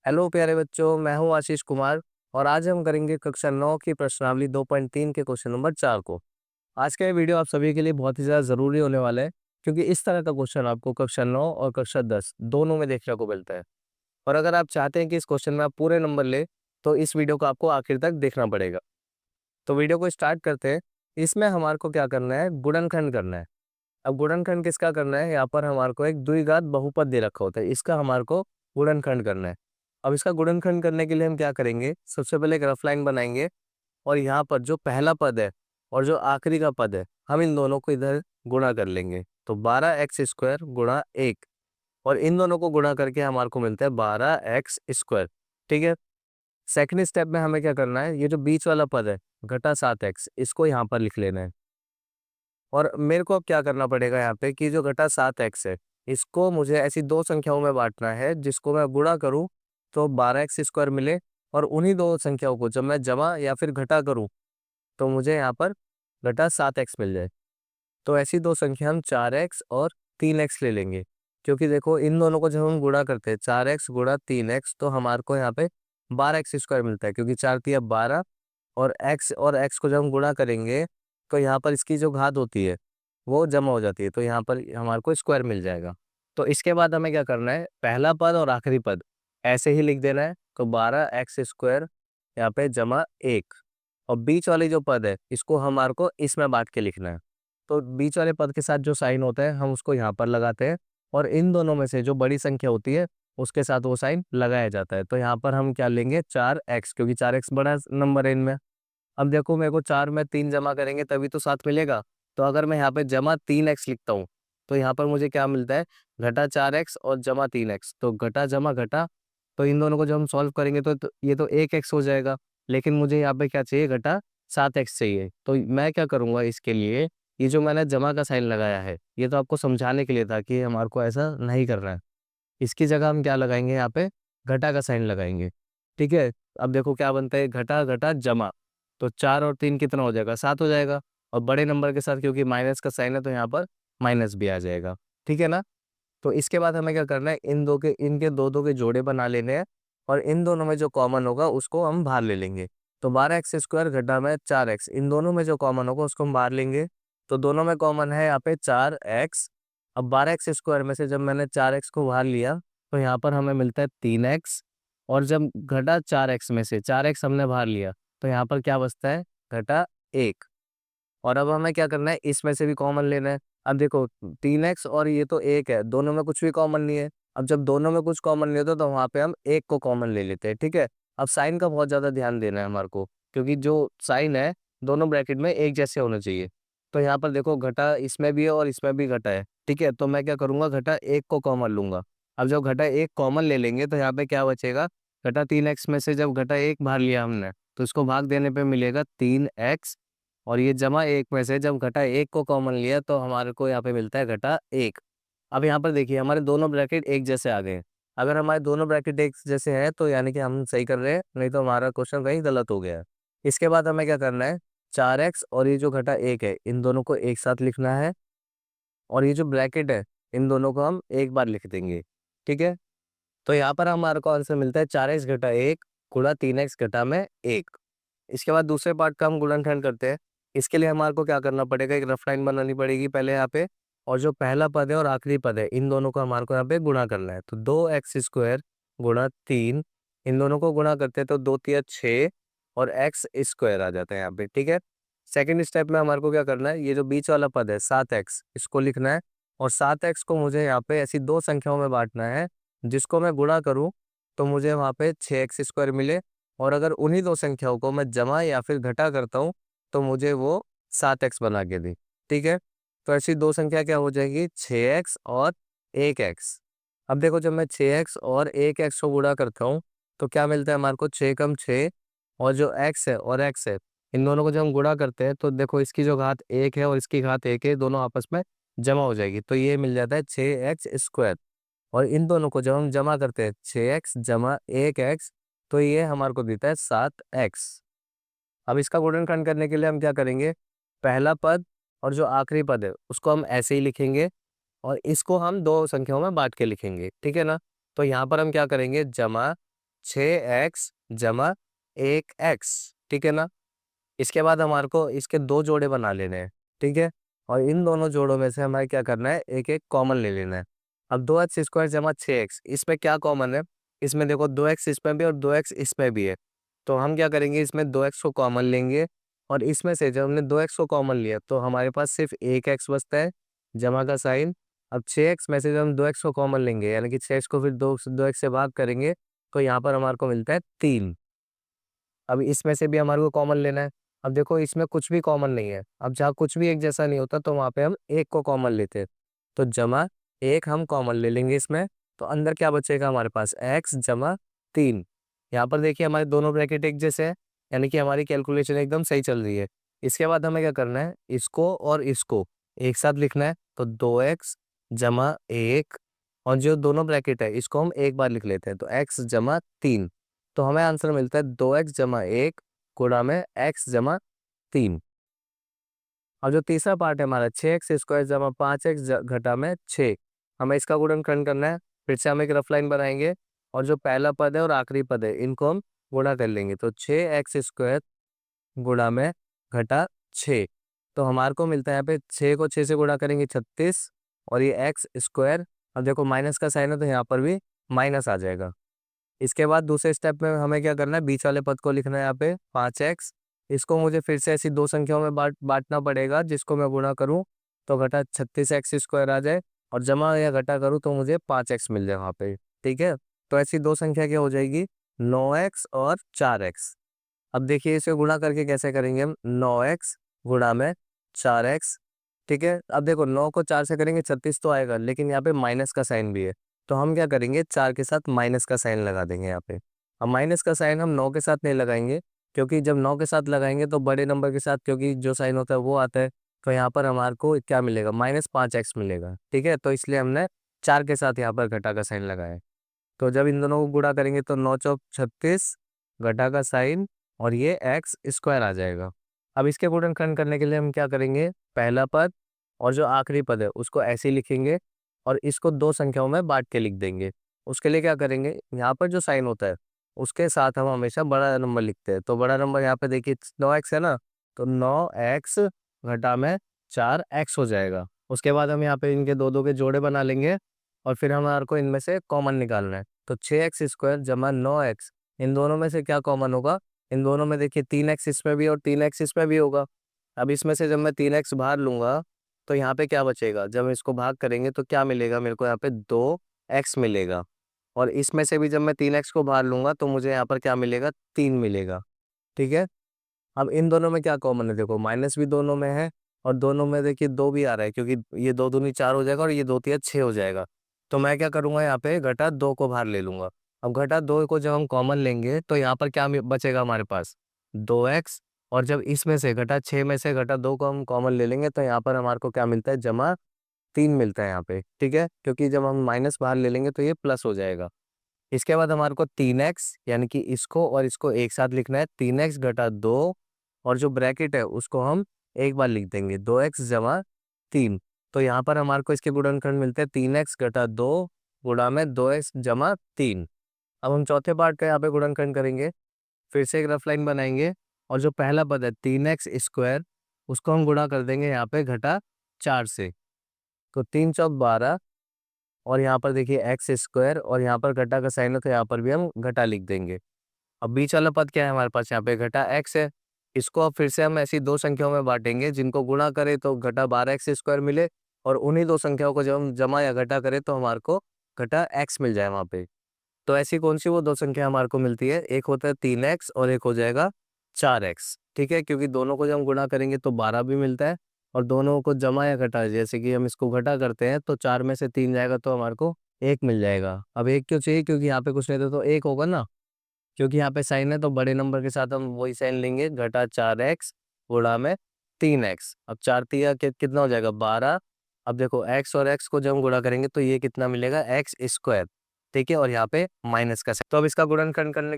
Hello प्यारे बच्चों, मैं हूं आशीष कुमार और आज हम करेंगे कक्षा 9 की प्रश्नावली 2.3 के क्वेश्चन नंबर 4 को। आज का ये वीडियो आप सभी के लिए बहुत ही ज़्यादा ज़रूरी होने वाला है क्योंकि इस तरह का क्वेश्चन आपको कक्षा 9 और कक्षा 10 दोनों में देखने को मिलता है। और अगर आप चाहते हैं कि इस क्वेश्चन में आप पूरे नंबर ले तो इस वीडियो को आपको आखिर तक देखना पड़ेगा। तो वीडियो को स्टार्ट करते हैं। इसमें हमारे को क्या करना है, गुणनखंड करना है। अब गुणनखंड किसका करना है, यहाँ पर हमारे को एक द्विघात बहुपद दे रखा होता है, इसका हमारे को गुणनखंड करना है। अब इसका गुणनखंड करने के लिए हम क्या करेंगे, सबसे पहले एक रफ लाइन बनाएंगे और यहाँ पर जो पहला पद है और जो आखिरी का पद है, हम इन दोनों को इधर गुणा कर लेंगे। तो 12x² गुणा 1 और इन दोनों को गुणा करके हमारे को मिलता है 12x²। ठीक है। सेकंड स्टेप में हमें क्या करना है, ये जो बीच वाला पद है घटा 7x, इसको यहाँ पर लिख लेना है। और मेरे को अब क्या करना पड़ेगा यहाँ पे कि जो घटा 7x है, इसको मुझे ऐसी दो संख्याओं में बांटना है जिसको मैं गुणा करूँ तो 12x² मिले, और उन्हीं दो संख्याओं को जब मैं जमा या फिर घटा करूँ तो मुझे यहाँ पर घटा 7x मिल जाए। तो ऐसी दो संख्या हम 4x और 3x ले लेंगे, क्योंकि देखो इन दोनों को जब हम गुणा करते हैं 4x गुणा 3x तो हमारे को यहाँ पे 12x² मिलता है, क्योंकि 4 तिया 12 और x को जब हम गुणा करेंगे तो यहाँ पर इसकी जो घात होती है वो जमा हो जाती है, तो यहाँ पर हमारे को स्क्वायर मिल जाएगा। तो इसके बाद हमें क्या करना है, पहला पद और आखिरी पद ऐसे ही लिख देना है। तो 12x² यहाँ पे जमा 1, और बीच वाली जो पद है इसको हमारे को इसमें बांट के लिखना है। तो बीच वाले पद के साथ जो साइन होता है हम उसको यहाँ पर लगाते हैं, और इन दोनों में से जो बड़ी संख्या होती है उसके साथ वो साइन लगाया जाता है। तो यहाँ पर हम क्या लेंगे, 4x, क्योंकि 4x बड़ा नंबर है इनमें। अब देखो मेरे को 4 में 3 जमा करेंगे तभी तो 7 मिलेगा। तो अगर मैं यहाँ पे जमा 3x लिखता हूँ तो यहाँ पर मुझे क्या मिलता है, घटा 4x और जमा 3x। तो घटा जमा घटा, तो इन दोनों को जब हम सॉल्व करेंगे तो ये तो 1x हो जाएगा। लेकिन मुझे यहाँ पे क्या चाहिए, घटा 7x चाहिए। तो मैं क्या करूँगा इसके लिए, ये जो मैंने जमा का साइन लगाया है ये तो आपको समझाने के लिए था कि हमारे को ऐसा नहीं करना है। इसकी जगह हम क्या लगाएंगे, यहाँ पे घटा का साइन लगाएंगे। ठीक है। अब देखो क्या बनता है, घटा घटा जमा, तो 4 और 3 कितना हो जाएगा, 7 हो जाएगा। और बड़े नंबर के साथ क्योंकि माइनस का साइन है तो यहाँ पर माइनस भी आ जाएगा। ठीक है ना। तो इसके बाद हमें क्या करना है, इन दो के इनके दो दो के जोड़े बना लेने हैं, और इन दोनों में जो कॉमन होगा उसको हम बाहर ले लेंगे। तो 12x² घटा में 4x, इन दोनों में जो कॉमन होगा उसको हम बाहर लेंगे। तो दोनों में कॉमन है यहाँ पे 4x। अब 12x² में से जब मैंने 4x को बाहर लिया तो यहाँ पर हमें मिलता है 3x, और जब घटा 4x में से 4x हमने बाहर लिया तो यहाँ पर क्या बचता है, घटा 1। और अब हमें क्या करना है, इसमें से भी कॉमन लेना है। अब देखो 3x और ये तो 1 है, दोनों में कुछ भी कॉमन नहीं है। अब जब दोनों में कुछ कॉमन नहीं होता तो वहाँ पे हम 1 को कॉमन ले लेते हैं। ठीक है। अब साइन का बहुत ज़्यादा ध्यान देना है हमारे को, क्योंकि जो साइन है दोनों ब्रैकेट में एक जैसे होने चाहिए। तो यहाँ पर देखो घटा इसमें भी है और इसमें भी घटा है। ठीक है। तो मैं क्या करूँगा, घटा 1 को कॉमन लूंगा। अब जब घटा 1 कॉमन ले लेंगे तो यहाँ पे क्या बचेगा, घटा 3x में से जब घटा 1 बाहर लिया हमने तो इसको भाग देने पे मिलेगा 3x, और ये जमा 1 में से जब घटा 1 को कॉमन लिया तो हमारे को यहाँ पे मिलता है घटा 1। अब यहाँ पर देखिए हमारे दोनों ब्रैकेट एक जैसे आ गए हैं। अगर हमारे दोनों ब्रैकेट एक जैसे हैं तो यानी कि हम सही कर रहे हैं, नहीं तो हमारा क्वेश्चन कहीं गलत हो गया है। इसके बाद हमें क्या करना है, 4x और ये जो घटा 1 है इन दोनों को एक साथ लिखना है, और ये जो ब्रैकेट है इन दोनों को हम एक बार लिख देंगे। ठीक है। तो यहाँ पर हमारे को आंसर मिलता है 4x घटा 1 गुणा 3x घटा में 1। इसके बाद दूसरे पार्ट का हम गुणनखंड करते हैं। इसके लिए हमारे को क्या करना पड़ेगा, एक रफ लाइन बनानी पड़ेगी पहले यहाँ पे, और जो पहला पद है और आखिरी पद है इन दोनों को हमारे को यहाँ पे गुणा करना है। तो 2x² गुणा 3, इन दोनों को गुणा करते हैं तो 2 तिया 6 और x² आ जाता है यहाँ पे। ठीक है। सेकेंड स्टेप में हमारे को क्या करना है, ये जो बीच वाला पद है 7x इसको लिखना है, और 7x को मुझे यहाँ पे ऐसी दो संख्याओं में बांटना है जिसको मैं गुणा करूँ तो मुझे वहाँ पे 6x² मिले, और अगर उन्हीं दो संख्याओं को मैं जमा या फिर घटा करता हूँ तो मुझे वो 7x बना के दी। ठीक है। तो ऐसी दो संख्या क्या हो जाएगी, 6x और 1x। अब देखो जब मैं 6x और 1x को गुणा करता हूँ तो क्या मिलता है हमारे को, 6 कम 6, और जो x है और x है इन दोनों को जब हम गुणा करते हैं तो देखो इसकी जो घात 1 है और इसकी घात 1 है, दोनों आपस में जमा हो जाएगी तो ये मिल जाता है 6x²। और इन दोनों को जब हम जमा करते हैं 6x जमा 1x तो ये हमारे को देता है 7x। अब इसका गुणनखंड करने के लिए हम क्या करेंगे, पहला पद और जो आखिरी पद है उसको हम ऐसे ही लिखेंगे, और इसको हम दो संख्याओं में बांट के लिखेंगे। ठीक है ना। तो यहाँ पर हम क्या करेंगे, जमा 6x जमा 1x, ठीक है ना। इसके बाद हमारे को इसके दो जोड़े बना लेने हैं, ठीक है। और इन दोनों जोड़ों में से हमें क्या करना है, एक एक कॉमन ले लेना है। अब 2x² जमा 6x, इसमें क्या कॉमन है, इसमें देखो 2x इसमें भी और 2x इसमें भी है। तो हम क्या करेंगे, इसमें 2x को कॉमन लेंगे और इसमें से जब हमने 2x को कॉमन लिया तो हमारे पास सिर्फ एक x बचता है, जमा का साइन। अब 6x में से जब हम 2x को कॉमन लेंगे यानी कि 6x को फिर 2x से भाग करेंगे तो यहाँ पर हमारे को मिलता है 3। अब इसमें से भी हमारे को कॉमन लेना है। अब देखो इसमें कुछ भी कॉमन नहीं है, अब जहाँ कुछ भी एक जैसा नहीं होता तो वहाँ पे हम एक को कॉमन लेते हैं। तो जमा एक हम कॉमन ले लेंगे इसमें, तो अंदर क्या बचेगा हमारे पास, x जमा 3। यहाँ पर देखिए हमारे दोनों ब्रैकेट एक जैसे हैं, यानी कि हमारी कैलकुलेशन एकदम सही चल रही है। इसके बाद हमें क्या करना है, इसको और इसको एक साथ लिखना है। तो 2x जमा 1, और जो दोनों ब्रैकेट है इसको हम एक बार लिख लेते हैं, तो x जमा 3। तो हमें आंसर मिलता है 2x जमा 1 गुणा में x जमा 3। और जो तीसरा पार्ट है हमारा 6x² जमा 5x घटा में 6, हमें इसका गुणनखंड करना है। फिर से हम एक रफ लाइन बनाएंगे और जो पहला पद है और आखिरी पद है इनको हम गुणा कर लेंगे। तो 6x² गुणा में घटा 6, तो हमारे को मिलता है यहाँ पे 6 को 6 से गुणा करेंगे 36, और ये x²। अब देखो माइनस का साइन है तो यहाँ पर भी माइनस आ जाएगा। इसके बाद दूसरे स्टेप में हमें क्या करना है, बीच वाले पद को लिखना है यहाँ पे 5x। इसको मुझे फिर से ऐसी दो संख्याओं में बांटना पड़ेगा, जिसको मैं गुणा करूँ तो घटा 36x² आ जाए, और जमा या घटा करूँ तो मुझे 5x मिल जाए वहाँ पे, ठीक है। तो ऐसी दो संख्या क्या हो जाएगी, 9x और 4x। अब देखिए इसे गुणा करके कैसे करेंगे हम, 9x गुणा में 4x, ठीक है। अब देखो 9 को 4 से करेंगे 36 तो आएगा, लेकिन यहाँ पे माइनस का साइन भी है। तो हम क्या करेंगे, 4 के साथ माइनस का साइन लगा देंगे यहाँ पे। अब माइनस का साइन हम 9 के साथ नहीं लगाएंगे, क्योंकि जब 9 के साथ लगाएंगे तो बड़े नंबर के साथ क्योंकि जो साइन होता है वो आता है। तो यहाँ पर हमारे को क्या मिलेगा, -5x मिलेगा, ठीक है। तो इसलिए हमने 4 के साथ यहाँ पर घटा का साइन लगाया है। तो जब इन दोनों को गुणा करेंगे तो 9 चौक 36, घटा का साइन, और ये x² आ जाएगा। अब इसके गुणनखंड करने के लिए हम क्या करेंगे, पहला पद और जो आखिरी पद है उसको ऐसे ही लिखेंगे और इसको दो संख्याओं में बांट के लिख देंगे। उसके लिए क्या करेंगे, यहाँ पर जो साइन होता है उसके साथ हम हमेशा बड़ा नंबर लिखते हैं। तो बड़ा नंबर यहाँ पे देखिए 9x है ना, तो 9x घटा में 4x हो जाएगा। उसके बाद हम यहाँ पे इनके दो दो के जोड़े बना लेंगे और फिर हमारे को इनमें से कॉमन निकालना है। तो 6x² जमा 9x, इन दोनों में से क्या कॉमन होगा, इन दोनों में देखिए 3x इसमें भी और 3x इसमें भी होगा। अब इसमें से जब मैं 3x बाहर लूंगा तो यहाँ पे क्या बचेगा, जब हम इसको भाग करेंगे तो क्या मिलेगा मेरे को, यहाँ पे 2x मिलेगा। और इसमें से भी जब मैं 3x को बाहर लूंगा तो मुझे यहाँ पर क्या मिलेगा, 3 मिलेगा, ठीक है। अब इन दोनों में क्या कॉमन है, देखो माइनस भी दोनों में है और दोनों में देखिए 2 भी आ रहा है, क्योंकि ये 2 दूनी 4 हो जाएगा और ये 2 तिया 6 हो जाएगा। तो मैं क्या करूंगा, यहाँ पे घटा 2 को बाहर ले लूंगा। अब घटा 2 को जब हम कॉमन लेंगे तो यहाँ पर क्या बचेगा हमारे पास, 2x। और जब इसमें से घटा 6 में से घटा 2 को हम कॉमन ले लेंगे तो यहाँ पर हमारे को क्या मिलता है, जमा 3 मिलता है यहाँ पे, ठीक है। क्योंकि जब हम माइनस बाहर ले लेंगे तो ये प्लस हो जाएगा। इसके बाद हमारे को 3x, यानी कि इसको और इसको एक साथ लिखना है, 3x घटा 2, और जो ब्रैकेट है उसको हम एक बार लिख देंगे, 2x जमा 3। तो यहाँ पर हमारे को इसके गुणनखंड मिलते हैं 3x घटा 2 गुणा में 2x जमा 3। अब हम चौथे पार्ट का यहाँ पे गुणनखंड करेंगे। फिर से एक रफ लाइन बनाएंगे और जो पहला पद है 3x² उसको हम गुणा कर देंगे यहाँ पे घटा 4 से। तो 3 चौक 12, और यहाँ पर देखिए x² और यहाँ पर घटा का साइन है तो यहाँ पर भी हम घटा लिख देंगे। अब बीच वाला पद क्या है हमारे पास, यहाँ पे घटा x है। इसको अब फिर से हम ऐसी दो संख्याओं में बांटेंगे जिनको गुणा करें तो घटा 12x² मिले, और उन्हीं दो संख्याओं को जब हम जमा या घटा करें तो हमारे को घटा x मिल जाए वहाँ पे। तो ऐसी कौन सी वो दो संख्या हमारे को मिलती है, एक होता है 3x और एक हो जाएगा 4x, ठीक है। क्योंकि दोनों को जब हम गुणा करेंगे तो 12 भी मिलता है, और दोनों को जमा या घटा जैसे कि हम इसको घटा करते हैं तो 4 में से 3 जाएगा तो हमारे को 1 मिल जाएगा। अब 1 क्यों चाहिए, क्योंकि यहाँ पे कुछ नहीं था तो 1 होगा ना, क्योंकि यहाँ पे साइन है तो बड़े नंबर के साथ हम वही साइन लेंगे, घटा 4x गुणा में 3x। अब 4 तिया कितना हो जाएगा, 12। अब देखो x और x को जब हम गुणा करेंगे तो ये कितना मिलेगा, x², ठीक है। और यहाँ पे माइनस का साइन। तो अब इसका गुणनखंड करने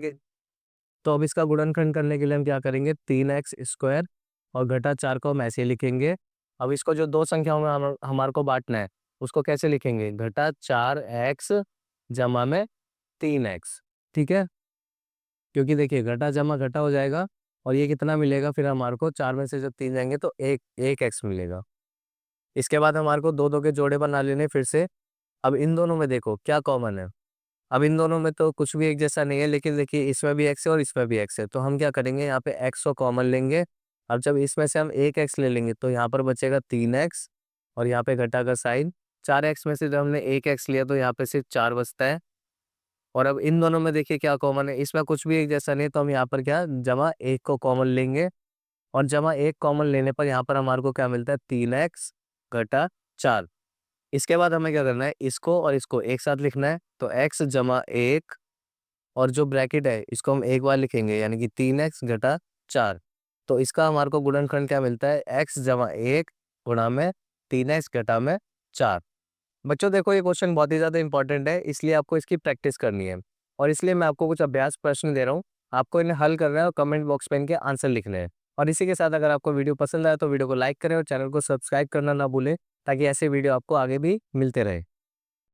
के लिए हम क्या करेंगे, 3x² और घटा 4 को हम ऐसे लिखेंगे। अब इसको जो दो संख्याओं में हमारे को बांटना है उसको कैसे लिखेंगे, घटा 4x जमा में 3x, ठीक है। क्योंकि देखिए घटा जमा घटा हो जाएगा और ये कितना मिलेगा, फिर हमारे को 4 में से जब 3 जाएंगे तो एक एक एक्स मिलेगा। इसके बाद हमारे को दो दो के जोड़े बना लेने फिर से। अब इन दोनों में देखो क्या कॉमन है। अब इन दोनों में तो कुछ भी एक जैसा नहीं है, लेकिन देखिए इसमें भी एक्स है और इसमें भी एक्स है, तो हम क्या करेंगे यहाँ पे एक्स को कॉमन लेंगे। अब जब इसमें से हम एक एक्स ले लेंगे तो यहाँ पर बचेगा 3x और यहाँ पे घटा का साइन। 4x में से जब हमने एक एक्स लिया तो यहाँ पे सिर्फ 4 बचता है। और अब इन दोनों में देखिए क्या कॉमन है, इसमें कुछ भी एक जैसा नहीं है, तो हम यहाँ पर क्या जमा एक को कॉमन लेंगे। और जमा एक कॉमन लेने पर यहाँ पर हमारे को क्या मिलता है, 3x घटा 4। इसके बाद हमें क्या करना है, इसको और इसको एक साथ लिखना है, तो x जमा एक और जो ब्रैकेट है इसको हम एक बार लिखेंगे, यानी कि 3x घटा 4। तो इसका हमारे को गुणनखंड क्या मिलता है, x जमा एक गुणा में 3x घटा में 4। बच्चों देखो ये क्वेश्चन बहुत ही ज़्यादा इंपॉर्टेंट है, इसलिए आपको इसकी प्रैक्टिस करनी है। और इसलिए मैं आपको कुछ अभ्यास प्रश्न दे रहा हूँ, आपको इन्हें हल करना है और कमेंट बॉक्स में इनके आंसर लिखने हैं। और इसी के साथ अगर आपको वीडियो पसंद आया तो वीडियो को लाइक करें और चैनल को सब्सक्राइब करना ना भूलें, ताकि ऐसे वीडियो आपको आगे भी मिलते रहे।